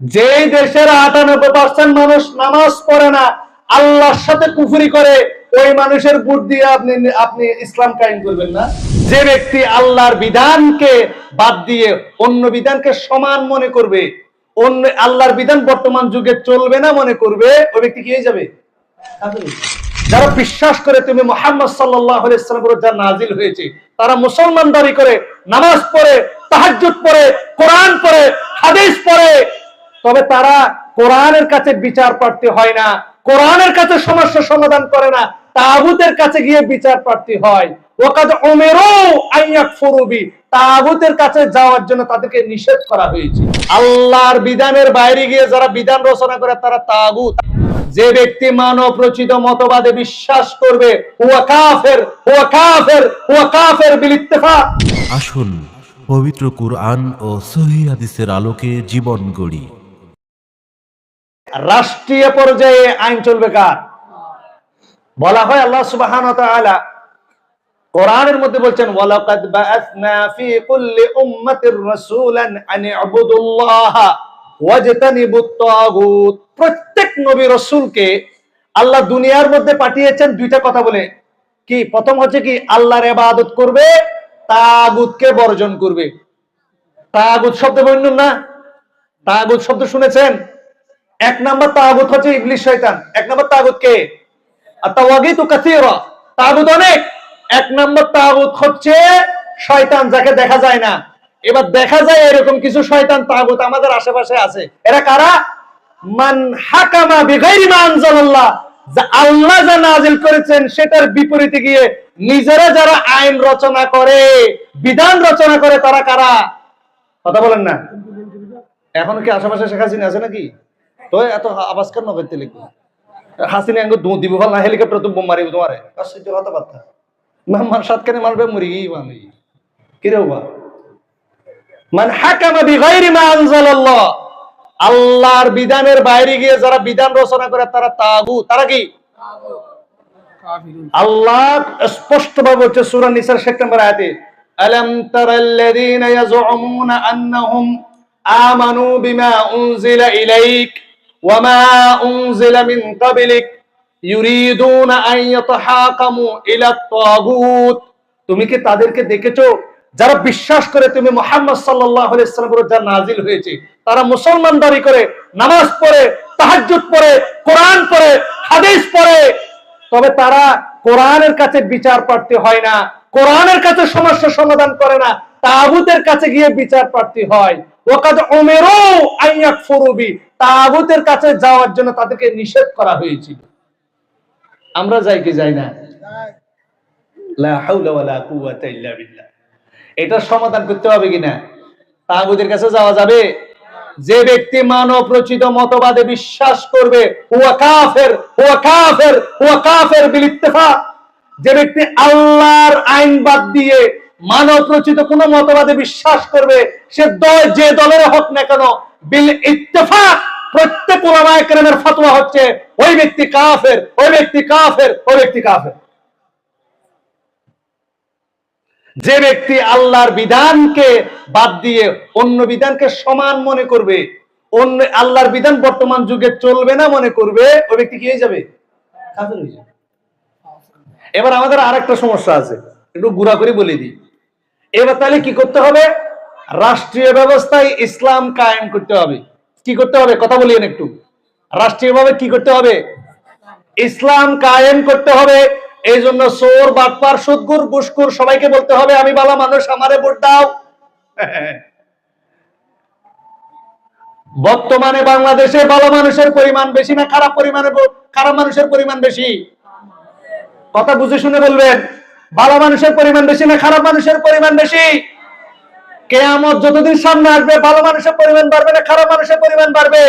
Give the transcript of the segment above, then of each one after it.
যে দেশের 98% মানুষ নামাজ পড়ে না, আল্লাহর সাথে কুফরি করে, ওই মানুষের ভোট দিয়ে আপনি আপনি ইসলাম কায়েম করবেন না। যে ব্যক্তি আল্লাহর বিধানকে বাদ দিয়ে অন্য বিধানকে সমান মনে করবে, অন্য আল্লাহর বিধান বর্তমান যুগে চলবে না মনে করবে, ওই ব্যক্তি কি হয়ে যাবে? যারা বিশ্বাস করে তুমি মুহাম্মদ সাল্লাল্লাহু আলাইহি ওয়াসাল্লামের উপর যা নাজিল হয়েছে, তারা মুসলমান দাবি করে, নামাজ পড়ে, তাহাজ্জুদ পড়ে, কোরআন পড়ে, হাদিস পড়ে, তবে তারা কোরআনের কাছে বিচার প্রার্থী হয় না, কোরআনের কাছে সমস্যা সমাধান করে না, তাগুতের কাছে গিয়ে বিচার প্রার্থী হয়। ওয়াকাদ উমিরু আইয়াকফুরু বি, তাগুতের কাছে যাওয়ার জন্য তাদেরকে নিষেধ করা হয়েছে। আল্লাহর বিধানের বাইরে গিয়ে যারা বিধান রচনা করে তারা তাগুত। যে ব্যক্তি মানব রচিত মতবাদে বিশ্বাস করবে, হুয়া কাফের, হুয়া কাফের, হুয়া কাফের বিল ইত্তেফাক। আসুন পবিত্র কুরআন ও সহিহ হাদিসের আলোকে জীবন গড়ি। রাষ্ট্রীয় পর্যায়ে আইন চলবে কার? বলা হয় আল্লাহ সুবহানাহু ওয়া তাআলা কোরআনের মধ্যে বলছেন, ওয়ালাকাদ বাআসনা ফি কুল্লি উম্মাতির রাসূলান আন ইবুদুল্লাহা ওয়াজতানিবুত তাগুত। প্রত্যেক নবী রাসূলকে আল্লাহ দুনিয়ার মধ্যে পাঠিয়েছেন দুইটা কথা বলে। কি? প্রথম হচ্ছে কি, আল্লাহর ইবাদত করবে, তাগুতকে বর্জন করবে। তাগুত শব্দ বলুন না, তাগুত শব্দ শুনেছেন? এক নাম্বার তাগুত হচ্ছে ইবলিস শয়তান। এক নাম্বার তাগুত কে? আত-তাওয়াগিতু কাসীরা, তাগুত অনেক। এক নাম্বার তাগুত হচ্ছে শয়তান, যাকে দেখা যায় না। এবার দেখা যায় এরকম কিছু শয়তান তাগুত আমাদের আশেপাশে আছে। এরা কারা? মান হাকামা বিগাইরি মা আনজালাল্লাহ, যা আল্লাহ যা নাযিল করেছেন সেটার বিপরীতে গিয়ে নিজেরা যারা আইন রচনা করে, বিধান রচনা করে, তারা কারা? কথা বলেন না। এখন কি আশেপাশে শেখ হাসিনা আছে নাকি? তো এত আওয়াজ কেন করতে লিখো? হাসিনা আঙ্গ দু দিব না, হেলিকপ্টার তো বোম মারিব তোমারে। আশ্চর্য কথাবার্তা। মেহমান সাত কেন মারবে, মুরগি মানে কি রে বাবা? মান হাকামা বিগাইরি মা আনজালাল্লাহ, আল্লাহর বিধানের বাইরে গিয়ে যারা বিধান রচনা করে তারা তাগুত। তারা কি? আল্লাহ স্পষ্ট ভাবে বলছে সূরা নিসার 6 নম্বর আয়াতে, আলাম তারাল্লাযীনা ইয়াজউমুনা আন্নাহুম আমানু বিমা উনজিলা ইলাইক ওয়া মা উনজিলা মিন ক্বাবলিক ইউরিদুনা আন ইয়াতাহাকামু ইলা তাগুত। তুমি কি তাদেরকে দেখেছো যারা বিশ্বাস করে তুমি মুহাম্মদ সাল্লাল্লাহু আলাইহি ওয়াসাল্লামের উপর যা নাজিল হয়েছে, তারা মুসলমান দাবি করে, নামাজ পড়ে, তাহাজ্জুদ পড়ে, কোরআন পড়ে, হাদিস পড়ে, তবে তারা কোরআনের কাছে বিচার প্রার্থী হয় না, কোরআনের কাছে সমস্যা সমাধান করে না, তাগুতের কাছে গিয়ে বিচার প্রার্থী হয়। ওয়াকাদ উমিরু আইয়াকফুরু বি, তাগুতের কাছে যাওয়ার জন্য তাদেরকে নিষেধ করা হয়েছিল। আমরা যাই কি যাই না? লা হাওলা ওয়ালা কুওয়াতা ইল্লা বিল্লাহ। এটা সমাধান করতে হবে কিনা? তাগুতের কাছে যাওয়া যাবে? যে ব্যক্তি মানব রচিত মতবাদে বিশ্বাস করবে, হুয়া কাফের, হুয়া কাফের, হুয়া কাফের বিল ইত্তেফাক। যে ব্যক্তি আল্লাহর আইন বাদ দিয়ে মানব রচিত কোন মতবাদে বিশ্বাস করবে, সে যে দলের হোক না কেন, বিল ইত্তেফাক প্রত্যেক উলামায়ে কেরামের ফতোয়া হচ্ছে ওই ব্যক্তি কাফের, ওই ব্যক্তি কাফের, ওই ব্যক্তি কাফের। যে ব্যক্তি আল্লাহর বিধানকে বাদ দিয়ে অন্য বিধানকে সমান মনে করবে, অন্য আল্লাহর বিধান বর্তমান যুগে চলবে না মনে করবে, ওই ব্যক্তি কি হয়ে যাবে? কাফের হয়ে যাবে। এবার আমাদের আরেকটা সমস্যা আছে, একটু গুড়া করে বলে দিই। এবার তাহলে কি করতে হবে? রাষ্ট্রীয় ব্যবস্থায় ইসলাম কায়েম করতে হবে। কি করতে হবে? কথা বলিয়েন একটু। রাষ্ট্রীয়ভাবে কি করতে হবে? ইসলাম কায়েম করতে হবে। এই জন্য চোর, বাটপার, সুদখোর, ঘুষখোর সবাইকে বলতে হবে, আমি ভালো মানুষ, আমারে ভোট দাও। বর্তমানে বাংলাদেশে ভালো মানুষের পরিমাণ বেশি না খারাপ মানুষের পরিমাণ বেশি? কথা বুঝে শুনে বলবেন। ভালো মানুষের পরিমাণ বেশি না খারাপ মানুষের পরিমাণ বেশি? কিয়ামত যতদিন সামনে আসবে, ভালো মানুষের পরিমাণ বাড়বে না খারাপ মানুষের পরিমাণ বাড়বে?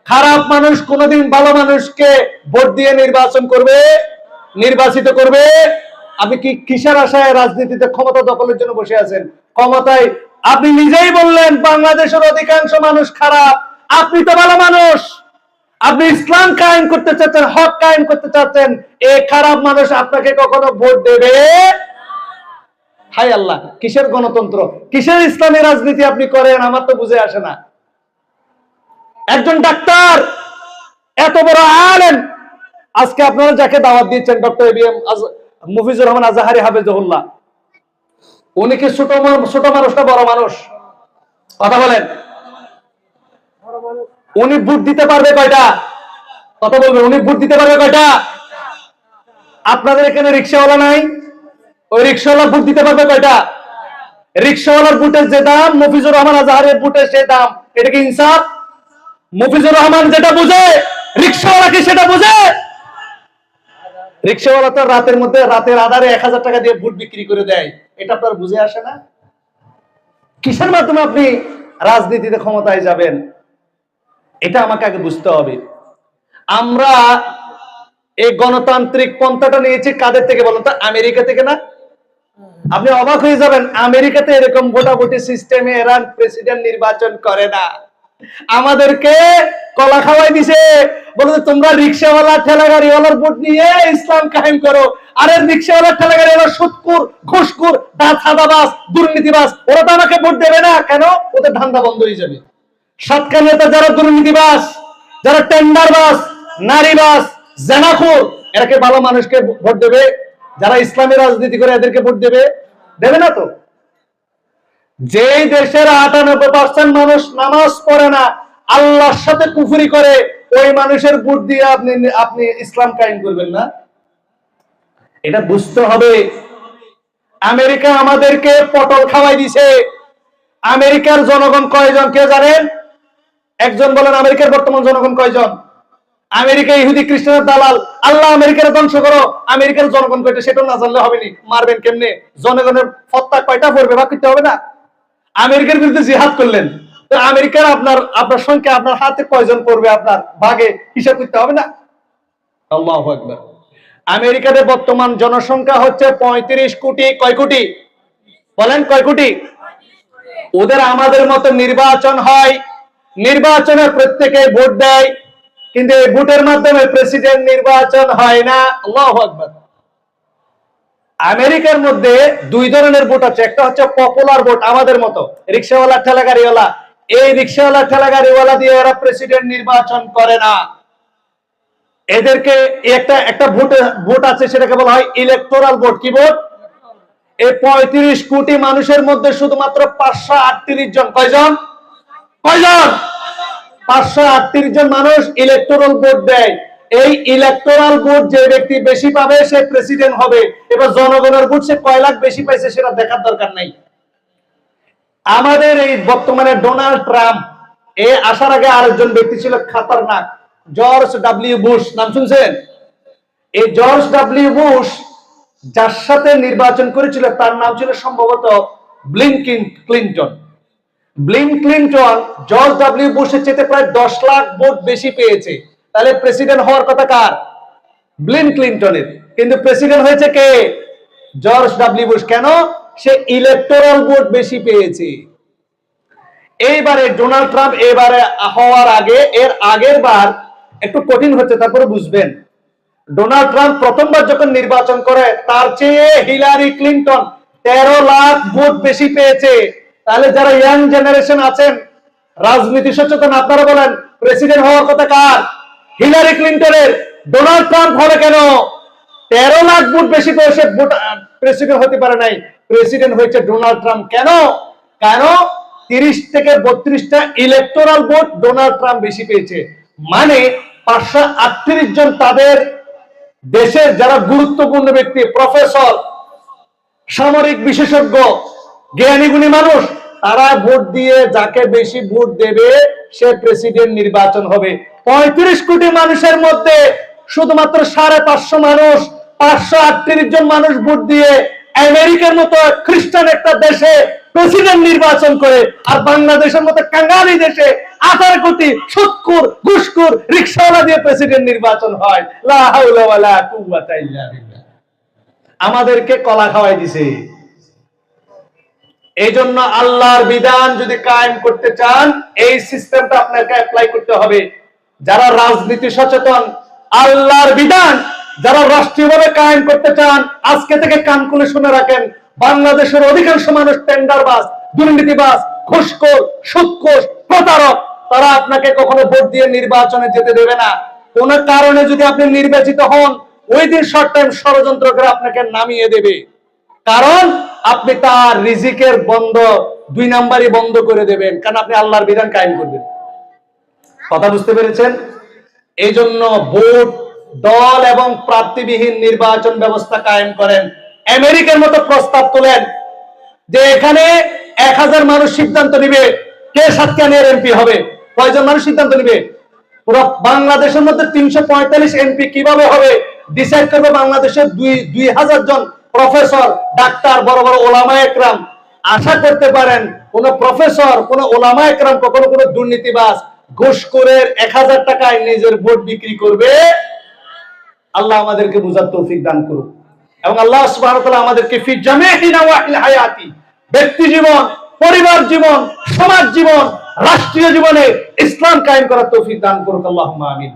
খারাপ মানুষ কোনদিন ভালো মানুষকে ভোট দিয়ে নির্বাচিত করবে? আপনি কি কিসের আশায় রাজনীতিতে ক্ষমতা দখলের জন্য বসে আছেন? ক্ষমতায় আপনি নিজেই বললেন বাংলাদেশের অধিকাংশ মানুষ খারাপ, আপনি তো ভালো মানুষ, আপনি ইসলাম কায়েম করতে চাচ্ছেন, হক কায়েম করতে চাচ্ছেন, এই খারাপ মানুষ আপনাকে কখনো ভোট দেবে? হায় আল্লাহ, কিসের গণতন্ত্র, কিসের ইসলামী রাজনীতি আপনি করেন? আমার তো বুঝে আসে না। একজন ডাক্তার, এত বড় আলেম, আজকে আপনারা যাকে দাওয়াত দিয়েছেন ডক্টর এবিএম মুফিজুর রহমান আজহারি হাফেজুল্লাহ, উনি কি ছোট মানুষ না বড় মানুষ? কথা বলেন। উনি ভোট দিতে পারবে কয়টা? কথা বলবেন। উনি ভোট দিতে পারবে কয়টা? আপনাদের এখানে রিক্সাওয়ালা নাই, ওই রিক্সাওয়ালা ভোট দিতে পারবে কয়টা? রিক্সাওয়ালার ভোটের যে দাম, মুফিজুর রহমান আজহারের ভোটের সে দাম। এটা কি ইনসাফ? মুফিজুর রহমান যেটা বুঝে, রিক্সাওয়ালা কি সেটা বুঝে? রিক্সাওয়ালা তো রাতের আধারে 1000 টাকা দিয়ে ভোট বিক্রি করে দেয়। এটা আপনার বুঝে আসে না? কিসের মাধ্যমে আপনি রাজনীতিতে ক্ষমতায় যাবেন? এটা আমাকে আগে বুঝতে হবে। আমরা এই গণতান্ত্রিক পন্থাটা নিয়েছি কাদের থেকে বলুন তো? আমেরিকা থেকে না? আপনি অবাক হয়ে যাবেন, আমেরিকাতে এরকম ভোটাভুটি সিস্টেমে এরা প্রেসিডেন্ট নির্বাচন করে না। আমাদেরকে কলা খাওয়াই দিছে, বলতে তোমরা রিক্সাওয়ালা ঠেলাগাড়িওয়ালার ভোট নিয়ে ইসলাম কায়েম করো। আরে রিক্সাওয়ালা ঠেলাগাড়িওয়ালা সুদখোর, ঘুষখোর, দাঁড়াবাজ, দুর্নীতিবাজ, ওরা তো আমাকে ভোট দেবে না। কেন? ওদের ধান্দা বন্ধ হয়ে যাবে। সৎকা নেতা যারা দুর্নীতিবাজ, যারা টেন্ডারবাজ, নারীবাজ, জেনাখোর, এরাকে ভালো মানুষকে ভোট দেবে? যারা ইসলামী রাজনীতি করে এদেরকে ভোট দেবে? দেবে না তো। যেই দেশের 98% মানুষ নামাজ পড়ে না, আল্লাহর সাথে কুফরি করে, ওই মানুষের ভোট দিয়ে আপনি ইসলাম কায়েম করবেন না? এটা বুঝতে হবে। আমেরিকা আমাদেরকে পটল খাওয়াই দিছে। আমেরিকার জনগণ কয়জন কেউ জানেন? একজন বলেন। আমেরিকার বর্তমান জনগণ কয়জন? আমেরিকা ইহুদি খ্রিস্টানের দালাল। আল্লাহ আমেরিকার ধ্বংস করো। আমেরিকার জনগণ কয়টা সেটা না জানলে হবে নি? মারবেন কেমনে? জনগণের ফত্তা কয়টা পড়বে ভাগ করতে হবে না? আমেরিকার বিরুদ্ধে জিহাদ করলেন, তো আমেরিকার আপনার সংখ্যা আপনার হাতে কয়জন পড়বে? আপনার ভাগে হিসাব করতে হবে না? আল্লাহু আকবার। আমেরিকাতে বর্তমান জনসংখ্যা হচ্ছে 35 কোটি। কয় কোটি বলেন? কয় কোটি? ওদের আমাদের মতো নির্বাচন হয়, নির্বাচনের প্রত্যেকে ভোট দেয়, কিন্তু এই ভোটের মাধ্যমে প্রেসিডেন্ট নির্বাচন হয় না। আল্লাহু আকবার। আমেরিকার মধ্যে দুই ধরনের ভোট আছে। একটা হচ্ছে পপুলার ভোট, আমাদের মতো রিক্সাওয়ালা ঠেলাগাড়িওয়ালা। এই রিক্সাওয়ালা ঠেলাগাড়িওয়ালা দিয়ে এরা প্রেসিডেন্ট নির্বাচন করে না। এদেরকে একটা ভোট আছে, সেটাকে বলা হয় ইলেকটোরাল ভোট। কি ভোট? এই 35 কোটি মানুষের মধ্যে শুধুমাত্র 538 জন। কয়জন? 538 জন মানুষ ইলেকটোরাল ভোট দেয়। এই ইলেকটোরাল ভোট যে ব্যক্তি বেশি পাবে সে প্রেসিডেন্ট হবে। এবার জনগণের ভোট সে কয় লাখ বেশি পাইছে সেটা দেখার দরকার নাই। আমাদের এই বর্তমানে ডোনাল্ড ট্রাম্প, এ আসার আগে আরেকজন ব্যক্তি ছিল খতরনাক, জর্জ ডব্লিউ বুশ। নাম শুনছেন? এই জর্জ ডব্লিউ বুশ যার সাথে নির্বাচন করেছিল তার নাম ছিল সম্ভবত Bill Clinton. Bill Clinton George W বুশের চেয়ে প্রায় 10 লাখ ভোট বেশি পেয়েছে। তাহলে প্রেসিডেন্ট হওয়ার কথা কার? বিল ক্লিনটনের। কিন্তু প্রেসিডেন্ট হয়েছে কে? George W Bush. কেন? সে ইলেকটোরাল ভোট বেশি পেয়েছে। এইবারে ডোনাল্ড ট্রাম্প এবারে হওয়ার আগে, এর আগের বার একটু কঠিন হচ্ছে, তারপরে বুঝবেন। ডোনাল্ড ট্রাম্প প্রথমবার যখন নির্বাচন করে তার চেয়ে হিলারি ক্লিনটন 13 লাখ ভোট বেশি পেয়েছে। তাহলে যারা ইয়াং জেনারেশন আছেন, রাজনীতি সচেতন, আপনারা বলেন প্রেসিডেন্ট হওয়ার কথা কার? হিলারি ক্লিনটনের। ডোনাল্ড ট্রাম্প হবে কেন? 13 লাখ ভোট বেশি পেয়ে সে প্রেসিডেন্ট হতে পারে নাই। প্রেসিডেন্ট হয়েছে ডোনাল্ড ট্রাম্প। কেন? কারণ 30 থেকে 32টা ইলেকটোরাল ভোট ডোনাল্ড ট্রাম্প বেশি পেয়েছে। মানে 538 জন তাদের দেশের যারা গুরুত্বপূর্ণ ব্যক্তি, প্রফেসর, সামরিক বিশেষজ্ঞ, জ্ঞানীগুণী মানুষ, তারা ভোট দিয়ে যাকে বেশি ভোট দেবে সে প্রেসিডেন্ট নির্বাচন হবে। 35 কোটি মানুষের মধ্যে শুধুমাত্র 550 মানুষ, 538 জন মানুষ ভোট দিয়ে আমেরিকার মতো খ্রিস্টান একটা দেশে প্রেসিডেন্ট নির্বাচন করে। আর বাংলাদেশের মতো কাঙ্গালি দেশে 18 কোটি সুদখোর, ঘুষখোর, রিকশাওয়ালা দিয়ে প্রেসিডেন্ট নির্বাচন হয়। লা হাওলা ওয়ালা কুওয়াতা ইল্লা বিল্লাহ। আমাদেরকে কলা খাওয়াই দিছে। এই জন্য আল্লাহর বিধান যদি কায়েম করতে চান, এই সিস্টেমটা আপনাকে অ্যাপ্লাই করতে হবে। যারা রাজনীতি সচেতন, আল্লাহর বিধান যারা রাষ্ট্রীয়ভাবে কায়েম করতে চান, আজকে থেকে কান খুলে শুনে রাখেন, বাংলাদেশের অধিকাংশ মানুষ টেন্ডারবাজ, দুর্নীতিবাজ, ঘুষখোর, সুদখোর, প্রতারক, তারা আপনাকে কখনো ভোট দিয়ে নির্বাচনে যেতে দেবে না। কোন কারণে যদি আপনি নির্বাচিত হন, ওই দিন শর্ট টাইম ষড়যন্ত্র করে আপনাকে নামিয়ে দেবে। কারণ আপনি তার রিজিকের বন্ধ 2 নাম্বারই বন্ধ করে দেবেন, কারণ আপনি আল্লাহর বিধান কায়েম করবেন। কথা বুঝতে পেরেছেন? এই জন্য ভোট, দল এবং প্রার্থীবিহীন নির্বাচন ব্যবস্থা কায়েম করেন। আমেরিকার মতো প্রস্তাব তোলেন যে এখানে 1000 মানুষ সিদ্ধান্ত নিবে কে সাতকানিয়ার এমপি হবে। কয়জন মানুষ সিদ্ধান্ত নিবে? পুরো বাংলাদেশের মধ্যে 345 এমপি কিভাবে হবে ডিসাইড করবে বাংলাদেশের 2000 জন প্রফেসর, ডাক্তার, বড় বড় ওলামা একরাম। আশা করতে পারেন কোন প্রফেসর, কোন ওলামা একরাম কখনো কোনো দুর্নীতিবাজ ঘুষখোরের 1000 টাকায় নিজের ভোট বিক্রি করবে? আল্লাহ আমাদেরকে বুঝার তৌফিক দান করুন এবং আল্লাহ সুবহানাহু ওয়া তাআলা আমাদেরকে ফি জামি'i নাওয়াহিল হায়াতি, ব্যক্তি জীবন, পরিবার জীবন, সমাজ জীবন, রাষ্ট্রীয় জীবনে ইসলাম কায়েম করার তৌফিক দান করুন। আল্লাহুম্মা আমিন।